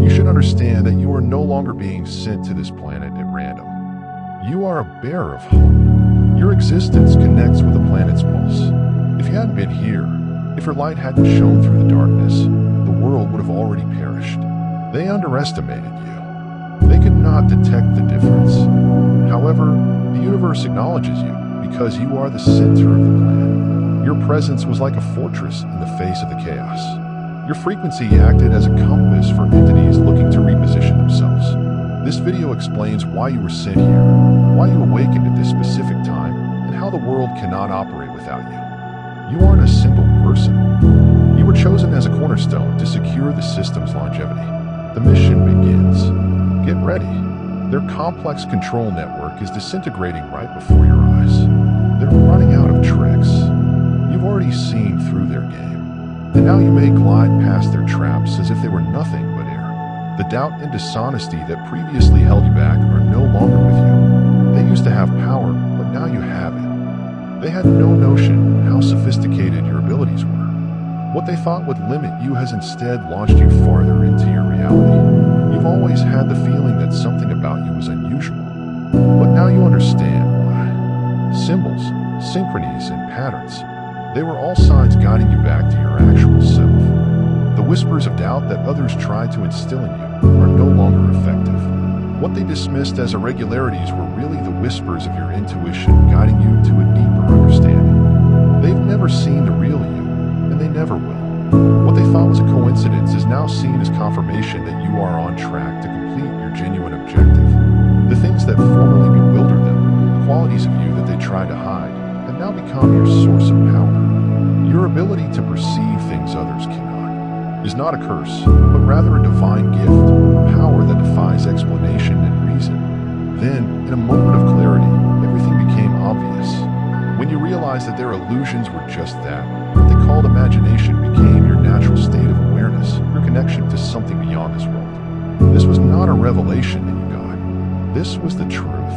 You should understand that you are no longer being sent to this planet at random. You are a bearer of hope. Your existence connects with the planet's pulse. If you hadn't been here, if your light hadn't shone through the darkness, the world would have already perished. They underestimated you. They could not detect the difference. However, the universe acknowledges you because you are the center of the plan. Your presence was like a fortress in the face of the chaos. Your frequency acted as a compass for entities looking to reposition themselves. This video explains why you were sent here, why you awakened at this specific time, and how the world cannot operate without you. You aren't a single person. You were chosen as a cornerstone to secure the system's longevity. The mission begins. Get ready. Their complex control network is disintegrating right before your eyes. They're running out of tricks. You've already seen through their game. And now you may glide past their traps as if they were nothing but air. The doubt and dishonesty that previously held you back are no longer with you. They used to have power, but now you have it. They had no notion how sophisticated your abilities were. What they thought would limit you has instead launched you farther into your reality. You've always had the feeling that something about you was unusual, but now you understand why. Symbols, synchronies, and patterns. They were all signs guiding you back to your actual self. The whispers of doubt that others tried to instill in you are no longer effective. What they dismissed as irregularities were really the whispers of your intuition guiding you to a deeper understanding. They've never seen the real you, and they never will. What they thought was a coincidence is now seen as confirmation that you are on track to complete your genuine objective. The things that formerly bewildered them, the qualities of you that they tried to hide, have now become your source of power. Your ability to perceive things others cannot is not a curse, but rather a divine gift, a power that defies explanation and reason. Then, in a moment of clarity, everything became obvious. When you realized that their illusions were just that, what they called imagination became your natural state of awareness, your connection to something beyond this world. This was not a revelation that you got. This was the truth.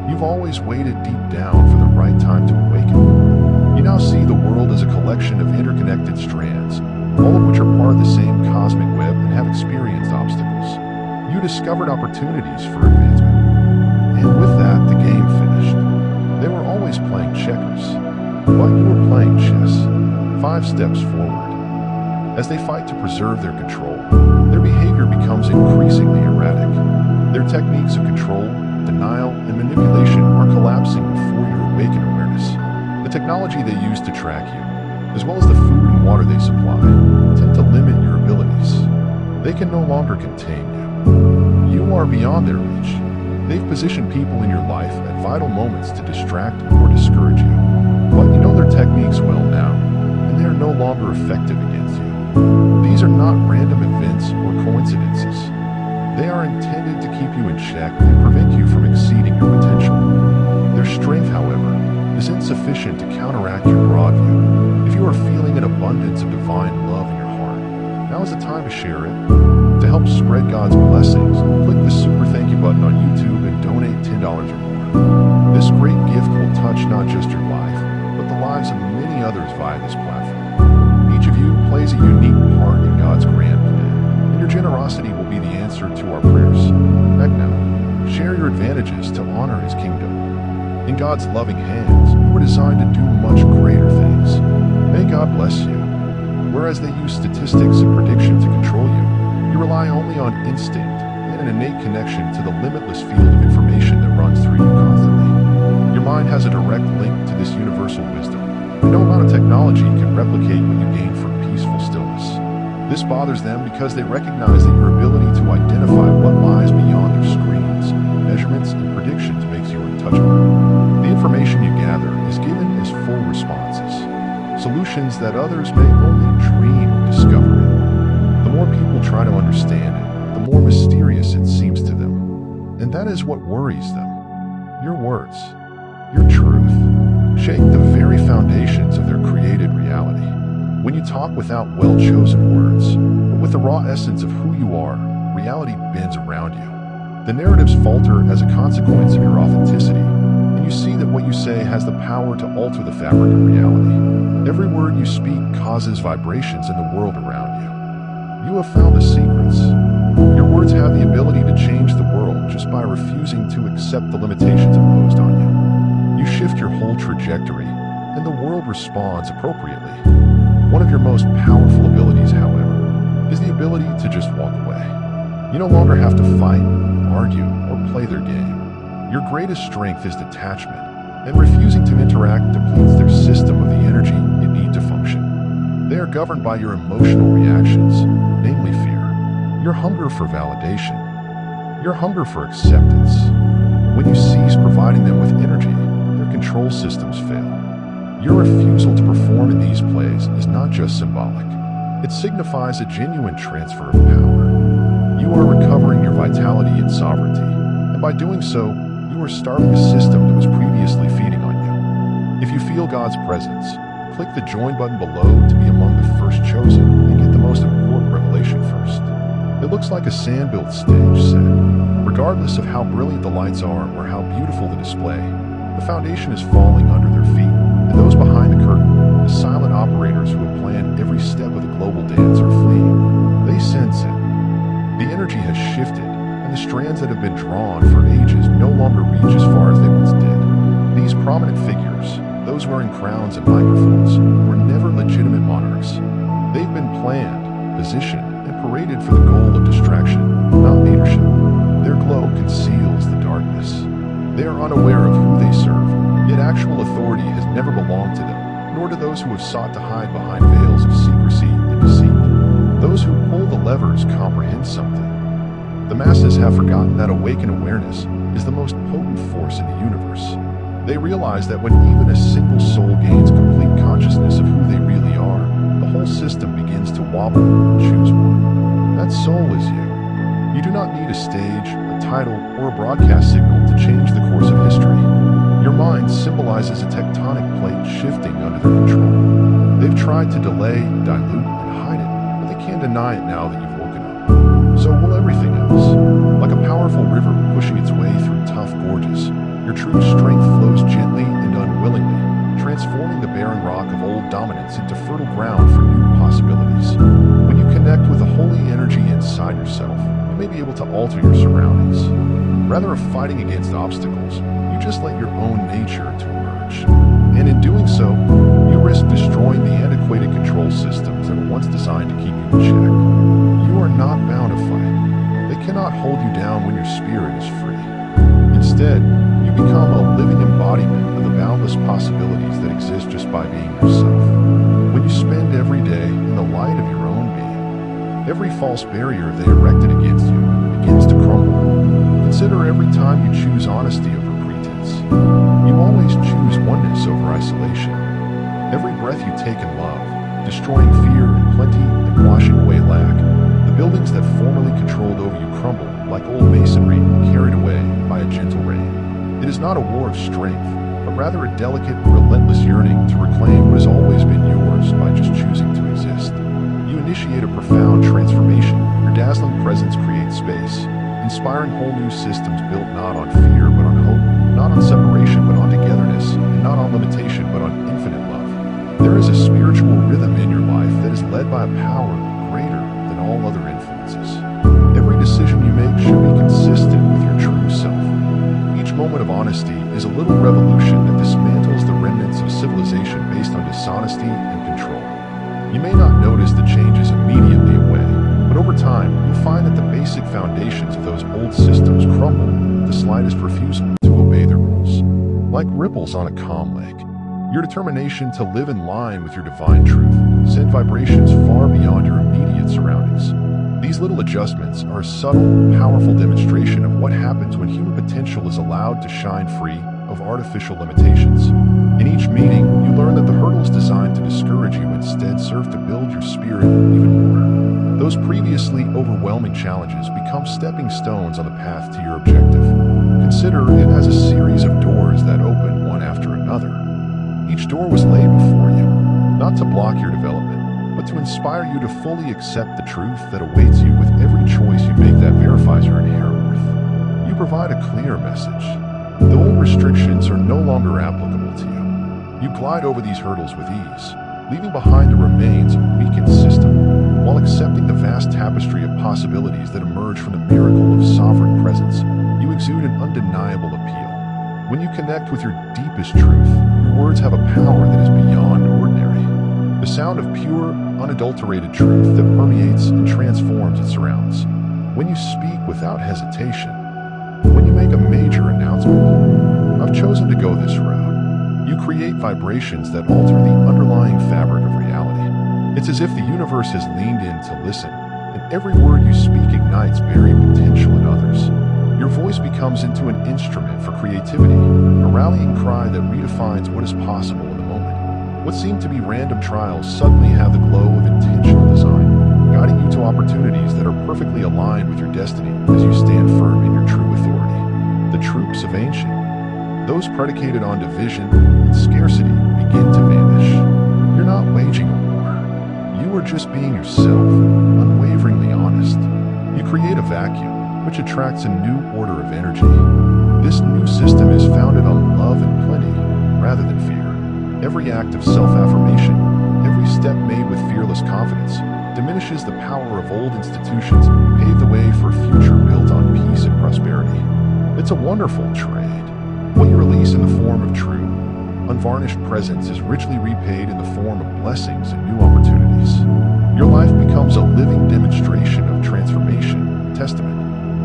You've always waited deep down for the right time to awaken. You now see the world as a collection of interconnected strands, all of which are part of the same cosmic web and have experienced obstacles. You discovered opportunities for advancement. And with that, the game finished. They were always playing checkers, but you were playing chess, 5 steps forward. As they fight to preserve their control, their behavior becomes increasingly erratic. Their techniques of control, denial, and manipulation are collapsing before your awakened awareness. The technology they use to track you, as well as the food and water they supply, tend to limit your abilities. They can no longer contain you. You are beyond their reach. They've positioned people in your life at vital moments to distract or discourage you. But you know their techniques well now, and they are no longer effective against you. These are not random events or coincidences. They are intended to keep you in check and prevent you from exceeding your potential. Their strength, however, is insufficient to counteract your broad view. If you are feeling an abundance of divine love in your heart, now is the time to share it. To help spread God's blessings, click the super thank you button on YouTube and donate $10 or more. This great gift will touch not just your life, but the lives of many others via this platform. Each of you plays a unique part in God's grand plan, and your generosity will be the answer to our prayers. Act now. Share your advantages to honor His kingdom. In God's loving hands, you were designed to do much greater things. May God bless you. Whereas they use statistics and prediction to control you, you rely only on instinct and an innate connection to the limitless field of information that runs through you constantly. Your mind has a direct link to this universal wisdom, and no amount of technology can replicate what you gain from peaceful stillness. This bothers them because they recognize that your ability to identify what lies beyond their screens, measurements, and predictions makes you untouchable. The information you gather is given as full responses, solutions that others may only dream of discovering. The more people try to understand it, the more mysterious it seems to them. And that is what worries them. Your words, your truth, shake the very foundations of their created reality. When you talk without well-chosen words, but with the raw essence of who you are, reality bends around you. The narratives falter as a consequence of your authenticity, and you see that what you say has the power to alter the fabric of reality. Every word you speak causes vibrations in the world around you. You have found the secrets. accept the limitations imposed on you. You shift your whole trajectory, and the world responds appropriately. One of your most powerful abilities, however, is the ability to just walk away. You no longer have to fight, argue, or play their game. Your greatest strength is detachment, and refusing to interact depletes their system of the energy you need to function. They are governed by your emotional reactions, namely fear, your hunger for validation, your hunger for acceptance. When you cease providing them with energy, their control systems fail. Your refusal to perform in these plays is not just symbolic. It signifies a genuine transfer of power. You are recovering your vitality and sovereignty, and by doing so, you are starving a system that was previously feeding on you. If you feel God's presence, click the join button below to be among the first chosen and get the most important revelation first. It looks like a sand-built stage set. Regardless of how brilliant the lights are or how beautiful the display, the foundation is falling under their feet, and those behind the curtain, the silent operators who have planned every step of the global dance, are fleeing. They sense it. The energy has shifted, and the strands that have been drawn for ages no longer reach as far as they once did. These prominent figures, those wearing crowns and microphones, were never legitimate monarchs. They've been planned, positioned, and paraded for the goal of distraction, not leadership. Their glow conceals the darkness. They are unaware of who they serve, yet actual authority has never belonged to them, nor to those who have sought to hide behind veils of secrecy and deceit. Those who pull the levers comprehend something. The masses have forgotten that awakened awareness is the most potent force in the universe. They realize that when even a single soul gains complete consciousness of who they really are, the whole system begins to wobble. Choose one. That soul is you. You do not need a stage, a title, or a broadcast signal to change the course of history. Your mind symbolizes a tectonic plate shifting under their control. They've tried to delay, dilute, and hide it, but they can't deny it now that you've woken up. So will everything else. Like a powerful river pushing its way through tough gorges, your true strength flows gently and unwillingly, transforming the barren rock of old dominance into fertile ground for new possibilities. When you connect with the holy energy inside yourself, you may be able to alter your surroundings. Rather than fighting against obstacles, you just let your own nature to emerge. And in doing so, you risk destroying the antiquated control systems that were once designed to keep you in check. You are not bound to fight. They cannot hold you down when your spirit is free. Instead, you become a living embodiment of the boundless possibilities that exist just by being yourself. When you spend every day in the light of your own being, every false barrier they erected against you begins to crumble. Consider every time you choose honesty over pretense. You always choose oneness over isolation. Every breath you take in love, destroying fear and plenty and washing away lack. The buildings that formerly controlled over you crumble like old masonry carried away by a gentle rain. It is not a war of strength, but rather a delicate, relentless yearning to reclaim what has always been yours by just choosing to exist. You initiate a profound transformation. Your dazzling presence creates space, inspiring whole new systems built not on fear but on hope, not on separation but on togetherness, and not on limitation but on infinite love. There is a spiritual rhythm in your life that is led by a power greater than all other influences. Every decision you make should be consistent with your true self. Each moment of honesty is a little revolution that dismantles the remnants of civilization based on dishonesty and control. You may not notice the changes immediately away, but over time, you'll find that the basic foundations of those old systems crumble with the slightest refusal to obey their rules. Like ripples on a calm lake, your determination to live in line with your divine truth send vibrations far beyond your immediate surroundings. These little adjustments are a subtle, powerful demonstration of what happens when human potential is allowed to shine free of artificial limitations. In each meeting, you learn that the hurdles designed to discourage you instead serve to build your spirit even more. Those previously overwhelming challenges become stepping stones on the path to your objective. Consider it as a series of doors that open one after another. Each door was laid before you, not to block your development, but to inspire you to fully accept the truth that awaits you with every choice you make that verifies your inherent worth. You provide a clear message. The old restrictions are no longer applicable to you. You glide over these hurdles with ease, leaving behind the remains of a weakened system, while accepting the vast tapestry of possibilities that emerge from the miracle of sovereign presence. You exude an undeniable When you connect with your deepest truth, your words have a power that is beyond ordinary. The sound of pure, unadulterated truth that permeates and transforms its surrounds. When you speak without hesitation, when you make a major announcement, I've chosen to go this route. You create vibrations that alter the underlying fabric of reality. It's as if the universe has leaned in to listen, and every word you speak ignites buried potential in others. Your voice becomes into an instrument for creativity, a rallying cry that redefines what is possible in the moment. What seemed to be random trials suddenly have the glow of intentional design, guiding you to opportunities that are perfectly aligned with your destiny as you stand firm in your true authority. The troops of ancient, those predicated on division and scarcity, begin to vanish. You're not waging a war. You are just being yourself, unwaveringly honest. You create a vacuum, which attracts a new order of energy. This new system is founded on love and plenty, rather than fear. Every act of self-affirmation, every step made with fearless confidence, diminishes the power of old institutions and pave the way for a future built on peace and prosperity. It's a wonderful trade. What you release in the form of true, unvarnished presence is richly repaid in the form of blessings and new opportunities. Your life becomes a living demonstration of transformation, testament.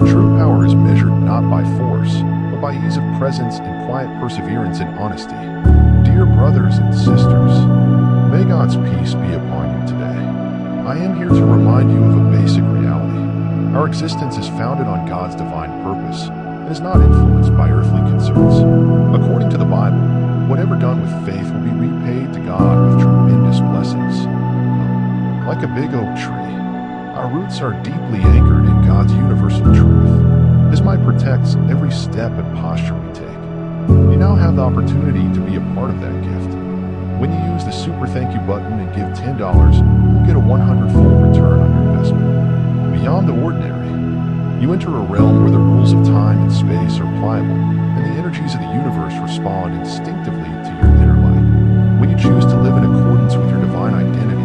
True power is measured not by force, but by ease of presence and quiet perseverance and honesty. Dear brothers and sisters, may God's peace be upon you today. I am here to remind you of a basic reality. Our existence is founded on God's divine purpose and is not influenced by earthly concerns. According to the Bible, whatever done with faith will be repaid to God with tremendous blessings. Like a big oak tree, our roots are deeply anchored in God's universal truth. His might protects every step and posture we take. You now have the opportunity to be a part of that gift. When you use the super thank you button and give $10, you'll get a 100-fold return on your investment. Beyond the ordinary, you enter a realm where the rules of time and space are pliable, and the energies of the universe respond instinctively to your inner light. When you choose to live in accordance with your divine identity,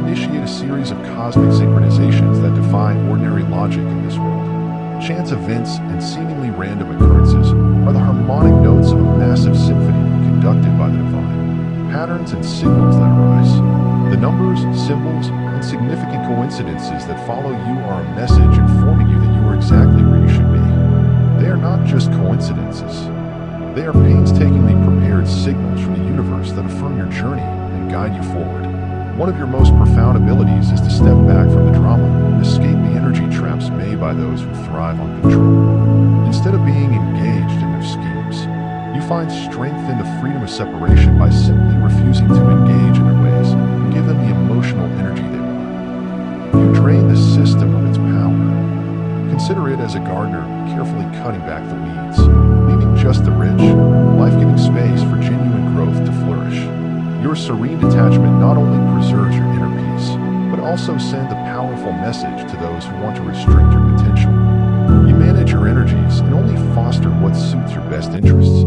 initiate a series of cosmic synchronizations that defy ordinary logic in this world. Chance events and seemingly random occurrences are the harmonic notes of a massive symphony conducted by the divine. Patterns and signals that arise. The numbers, symbols, and significant coincidences that follow you are a message informing you that you are exactly where you should be. They are not just coincidences. They are painstakingly prepared signals from the universe that affirm your journey and guide you forward. One of your most profound abilities is to step back from the drama and escape the energy traps made by those who thrive on control. Instead of being engaged in their schemes, you find strength in the freedom of separation by simply refusing to engage in their ways and give them the emotional energy they want. You drain the system of its power. Consider it as a gardener carefully cutting back the weeds, leaving just the rich, life-giving space for genuine growth to flourish. Your serene detachment not only preserves your inner peace, but also sends a powerful message to those who want to restrict your potential. You manage your energies and only foster what suits your best interests.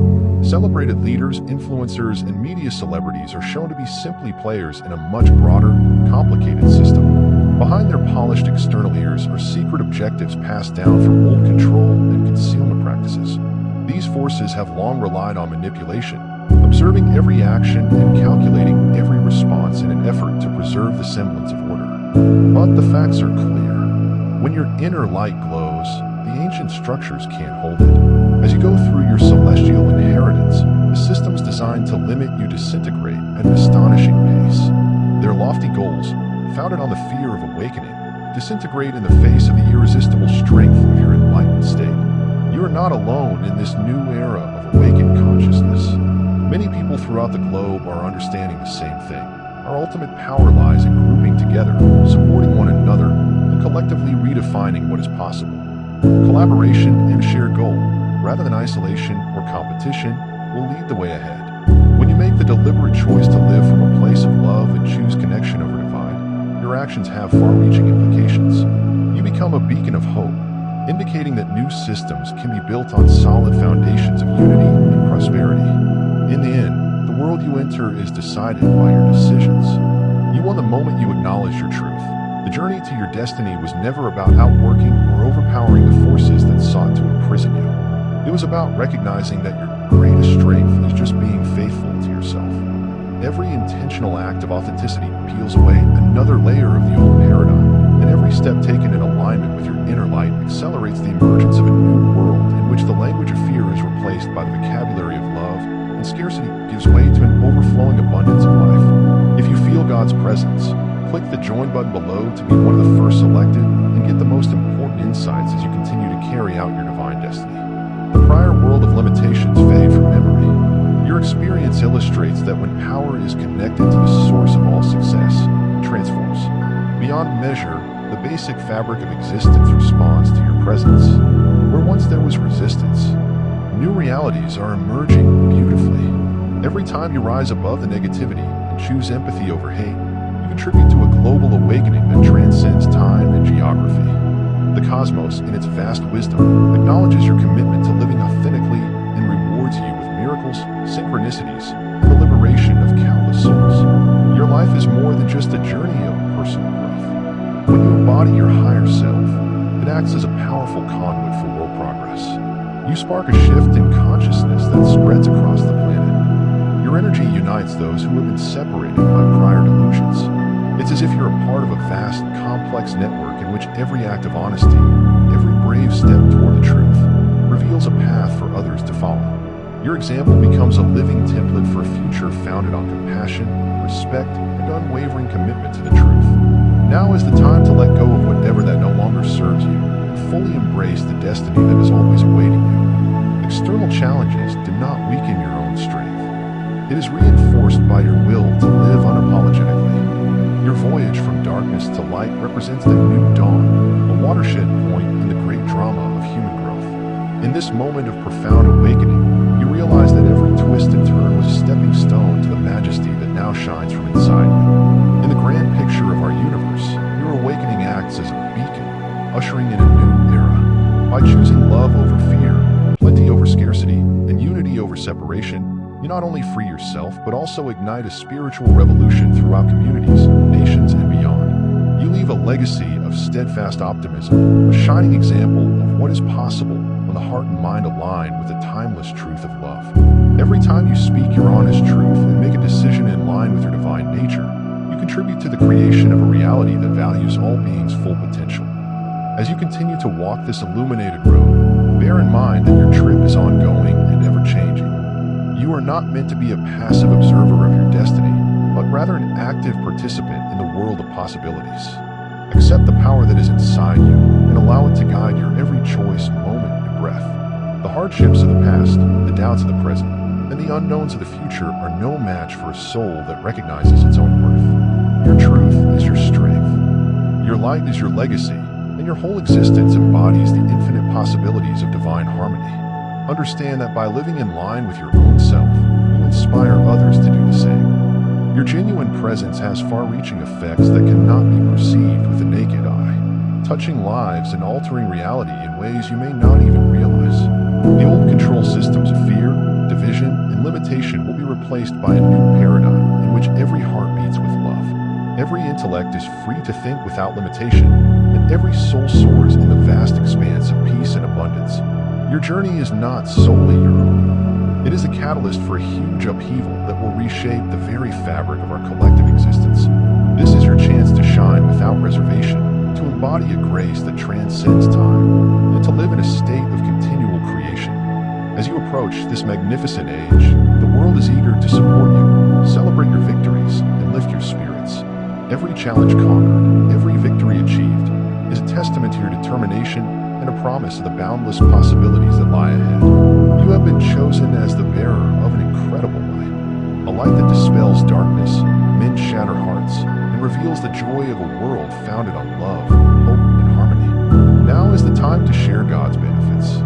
Celebrated leaders, influencers, and media celebrities are shown to be simply players in a much broader, complicated system. Behind their polished external ears are secret objectives passed down from old control and concealment practices. These forces have long relied on manipulation, observing every action and calculating every response in an effort to preserve the semblance of order. But the facts are clear. When your inner light glows, the ancient structures can't hold it. As you go through your celestial inheritance, the systems designed to limit you disintegrate at an astonishing pace. Their lofty goals, founded on the fear of awakening, disintegrate in the face of the irresistible strength of your enlightened state. You are not alone in this new era of awakened consciousness. Many people throughout the globe are understanding the same thing. Our ultimate power lies in grouping together, supporting one another, and collectively redefining what is possible. Collaboration and a shared goal, rather than isolation or competition, will lead the way ahead. When you make the deliberate choice to live from a place of love and choose connection over divide, your actions have far-reaching implications. You become a beacon of hope, indicating that new systems can be built on solid foundations of unity and prosperity. In the end, the world you enter is decided by your decisions. You won the moment you acknowledge your truth. The journey to your destiny was never about outworking or overpowering the forces that sought to imprison you. It was about recognizing that your greatest strength is just being faithful to yourself. Every intentional act of authenticity peels away another layer of the old paradigm, and every step taken in alignment with your inner light accelerates the emergence of a new world in which the language of fear is replaced by the vocabulary of love, and scarcity gives way to an overflowing abundance of life. If you feel God's presence, click the join button below to be one of the first selected and get the most important insights as you continue to carry out your divine destiny. The prior world of limitations fade from memory. Your experience illustrates that when power is connected to the source of all success, it transforms. Beyond measure, the basic fabric of existence responds to your presence. Where once there was resistance, new realities are emerging beautifully. Every time you rise above the negativity and choose empathy over hate, you contribute to a global awakening that transcends time and geography. The cosmos, in its vast wisdom, acknowledges your commitment to living authentically and rewards you with miracles, synchronicities, and the liberation of countless souls. Your life is more than just a journey of personal growth. When you embody your higher self, it acts as a powerful conduit for world progress. You spark a shift in consciousness that spreads across the planet. Your energy unites those who have been separated by prior delusions. It's as if you're a part of a vast, complex network in which every act of honesty, every brave step toward the truth, reveals a path for others to follow. Your example becomes a living template for a future founded on compassion, respect, and unwavering commitment to the truth. Now is the time to let go of whatever that no longer serves you and fully embrace the destiny that is always awaiting you. External challenges do not weaken your own strength. It is reinforced by your will to live unapologetically. Your voyage from darkness to light represents the new dawn, a watershed point in the great drama of human growth. In this moment of profound awakening, you realize that every twist and turn was a stepping stone to the majesty that now shines from inside you. In the grand picture of our universe, your awakening acts as a beacon, ushering in a new era. By choosing love over fear, plenty over scarcity, and unity over separation, you not only free yourself, but also ignite a spiritual revolution throughout communities, nations, and beyond. You leave a legacy of steadfast optimism, a shining example of what is possible when the heart and mind align with the timeless truth of love. Every time you speak your honest truth and make a decision in line with your divine nature, you contribute to the creation of a reality that values all beings' full potential. As you continue to walk this illuminated road, bear in mind that your trip is ongoing and ever-changing. You are not meant to be a passive observer of your destiny, but rather an active participant in the world of possibilities. Accept the power that is inside you and allow it to guide your every choice, moment, and breath. The hardships of the past, the doubts of the present, and the unknowns of the future are no match for a soul that recognizes its own worth. Your truth is your strength. Your light is your legacy, and your whole existence embodies the infinite possibilities of divine harmony. Understand that by living in line with your own self, you inspire others to do the same. Your genuine presence has far-reaching effects that cannot be perceived with the naked eye, touching lives and altering reality in ways you may not even realize. The old control systems of fear, division, and limitation will be replaced by a new paradigm in which every heart beats with love. Every intellect is free to think without limitation, and every soul soars in the vast expanse of peace and abundance. Your journey is not solely your own. It is a catalyst for a huge upheaval that will reshape the very fabric of our collective existence. This is your chance to shine without reservation, to embody a grace that transcends time, and to live in a state of continual creation. As you approach this magnificent age, the world is eager to support you, celebrate your victories, and lift your spirits. Every challenge conquered, every victory achieved, is a testament to your determination and a promise of the boundless possibilities that lie ahead. You have been chosen as the bearer of an incredible light, a light that dispels darkness, mends shattered hearts, and reveals the joy of a world founded on love, hope, and harmony. Now is the time to share God's benefits.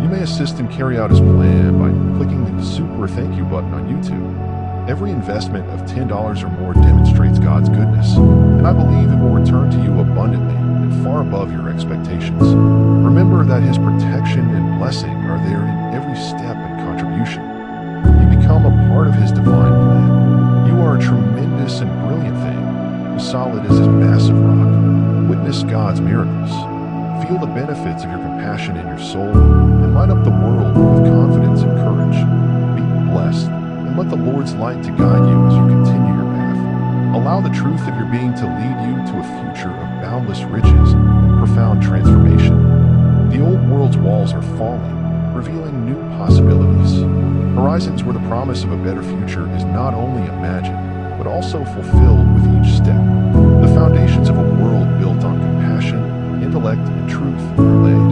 You may assist him carry out his plan by clicking the super thank you button on YouTube. Every investment of $10 or more demonstrates God's goodness, and I believe it will return to you abundantly and far above your expectations. Remember that his protection and blessing are there in every step and contribution. You become a part of his divine plan. You are a tremendous and brilliant thing, as solid as his massive rock. Witness God's miracles. Feel the benefits of your compassion in your soul, and light up the world with confidence and courage. blessed, and let the Lord's light to guide you as you continue your path. Allow the truth of your being to lead you to a future of boundless riches and profound transformation. The old world's walls are falling, revealing new possibilities. Horizons where the promise of a better future is not only imagined, but also fulfilled with each step. The foundations of a world built on compassion, intellect, and truth are laid.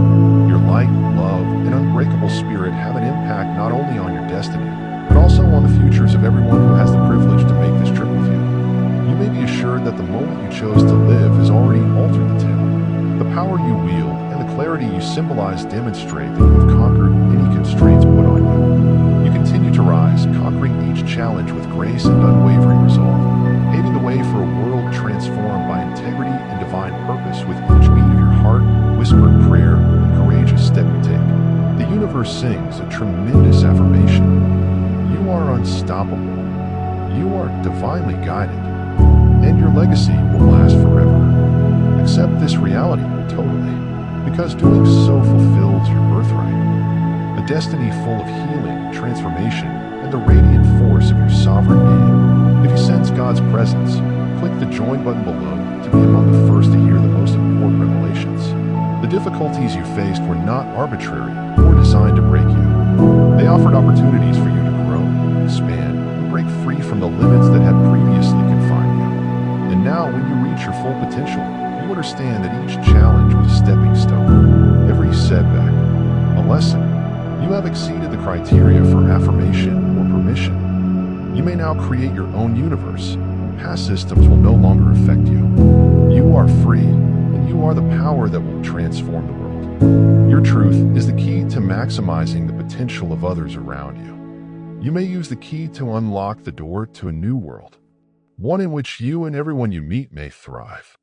Your light, love, and unbreakable spirit have an impact not only on your destiny, but also on the futures of everyone who has the privilege to make this trip with you. You may be assured that the moment you chose to live has already altered the tale. The power you wield and the clarity you symbolize demonstrate that you have conquered any constraints put on you. You continue to rise, conquering each challenge with grace and unwavering resolve, paving the way for a world transformed by integrity and divine purpose with each beat of your heart, whispered prayer, and courageous step you take. The universe sings a tremendous affirmation. You are unstoppable. You are divinely guided, and your legacy will last forever. Accept this reality totally, because doing so fulfills your birthright. A destiny full of healing, transformation, and the radiant force of your sovereign being. If you sense God's presence, click the join button below to be among the first to hear the most important revelations. The difficulties you faced were not arbitrary or designed to break you. They offered opportunities for you to grow, expand, and break free from the limits that had previously confined you. And now, when you reach your full potential, you understand that each challenge was a stepping stone, every setback a lesson. You have exceeded the criteria for affirmation or permission. You may now create your own universe. Past systems will no longer affect you. You are free, and you are the power that will transform the world. Your truth is the key to maximizing the potential of others around you. You may use the key to unlock the door to a new world, one in which you and everyone you meet may thrive.